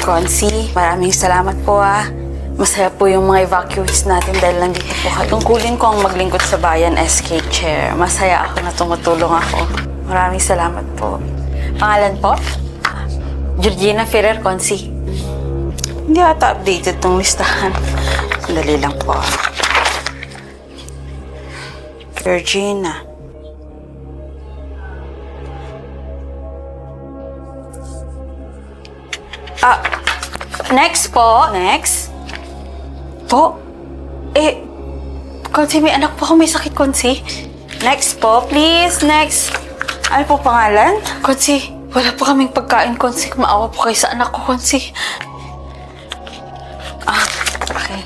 Consi, maraming salamat po Masaya po yung mga evacuees natin dahil nandito po kayo. Tungkulin ko ang maglingkod sa bayan, SK Chair. Masaya ako na tumutulong ako. Maraming salamat po. Pangalan po? Georgina Ferrer, Consi. Hindi ata updated tong listahan. Sandali lang po. Georgina. Next po. Next. Po? Konsi, may anak po ako may sakit, Konsi. Next po, please. Next. Ano po pangalan? Konsi, wala po kaming pagkain, Konsi. Maawa po kayo sa anak ko, Konsi. Okay.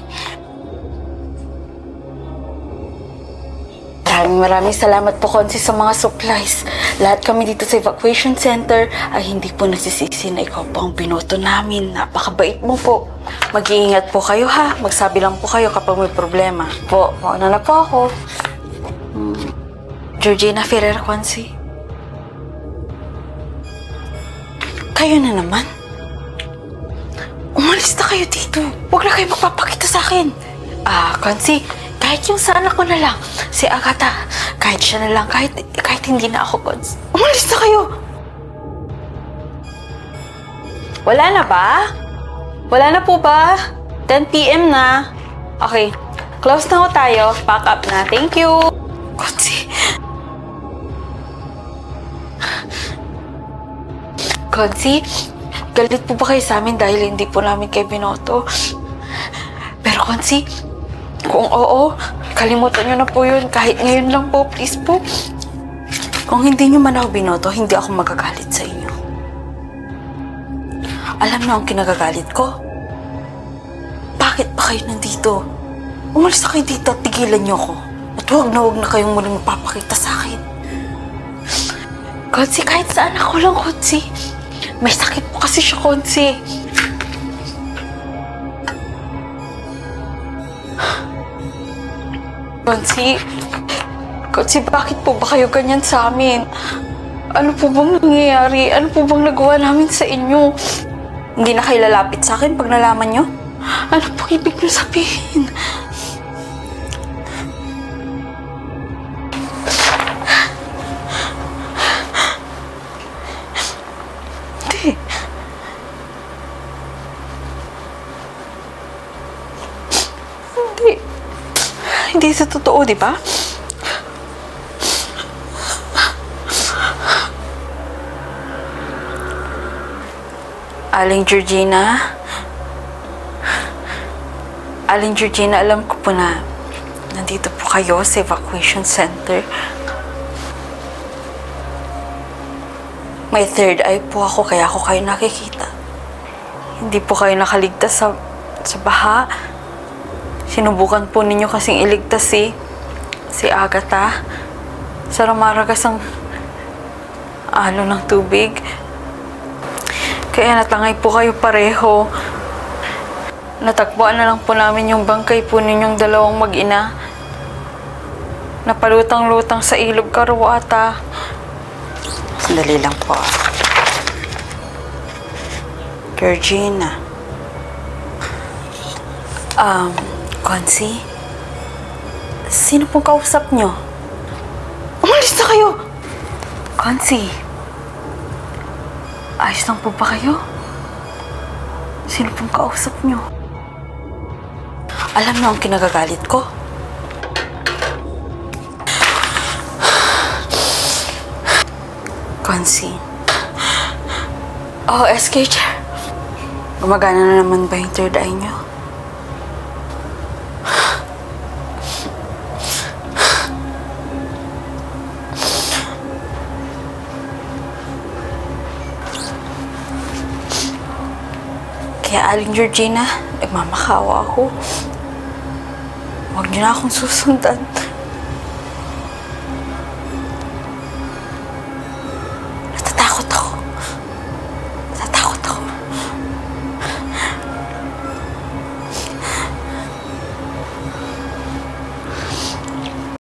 Maraming salamat po, Konsi, sa mga supplies. Lahat kami dito sa evacuation center ay hindi po nagsisisi na ikaw po ang binoto namin. Napakabait mo po. Mag-iingat po kayo Magsabi lang po kayo kapag may problema. Po, mauna na po ako. Georgina Ferrer, Konsi. Kayo na naman? Umalis na kayo dito. Huwag na kayo magpapakita sa akin. Konsi, kahit yung sa anak ko na lang, si Agatha, kahit siya na lang, kahit hindi na ako, Konsi. Umalis na kayo! Wala na ba? Wala na po ba? 10 p.m. na. Okay, close na ho tayo. Pack up na. Thank you. Konsi. Konsi, galit po ba kayo sa amin dahil hindi po namin kayo binoto? Pero Konsi, kung oo, kalimutan nyo na po yun. Kahit ngayon lang po, please po. Kung hindi nyo man ako binoto, hindi ako magagalit sa inyo. Alam na ang kinagagalit ko. Bakit pa kayo nandito? Umalis na kayo dito at tigilan nyo ako. At huwag na kayong muling mapapakita sa akin. Konsi, kahit saan ako lang, Konsi. May sakit po kasi siya, Konsi. Konsi, bakit po ba kayo ganyan sa amin? Ano po bang nangyayari? Ano po bang nagawa namin sa inyo? Hindi na kayo lalapit sa akin pag nalaman nyo? Ano po ibig nyo sabihin? Hindi sa totoo, di ba? Aling Georgina, alam ko po na nandito po kayo sa evacuation center. May third eye po ako kaya ako kayo nakikita. Hindi po kayo nakaligtas sa baha. Sinubukan po ninyo kasing iligtas si Agatha sa rumaragas ang alon ng tubig. Kaya natangay po kayo pareho. Natakbuan na lang po namin yung bangkay po ninyong dalawang mag-ina. Napalutang-lutang sa ilog Karuata. Sandali lang po. Georgina. Konsi? Sino pong kausap nyo? Umalis na kayo! Konsi? Ayos lang po ba kayo? Sino pong kausap nyo? Alam na ang kinagagalit ko. Konsi. SK Chair. Gumagana na naman ba yung third eye nyo? Kaya Aling Georgina, nagmamakawa ako. Huwag niyo na akong susundan.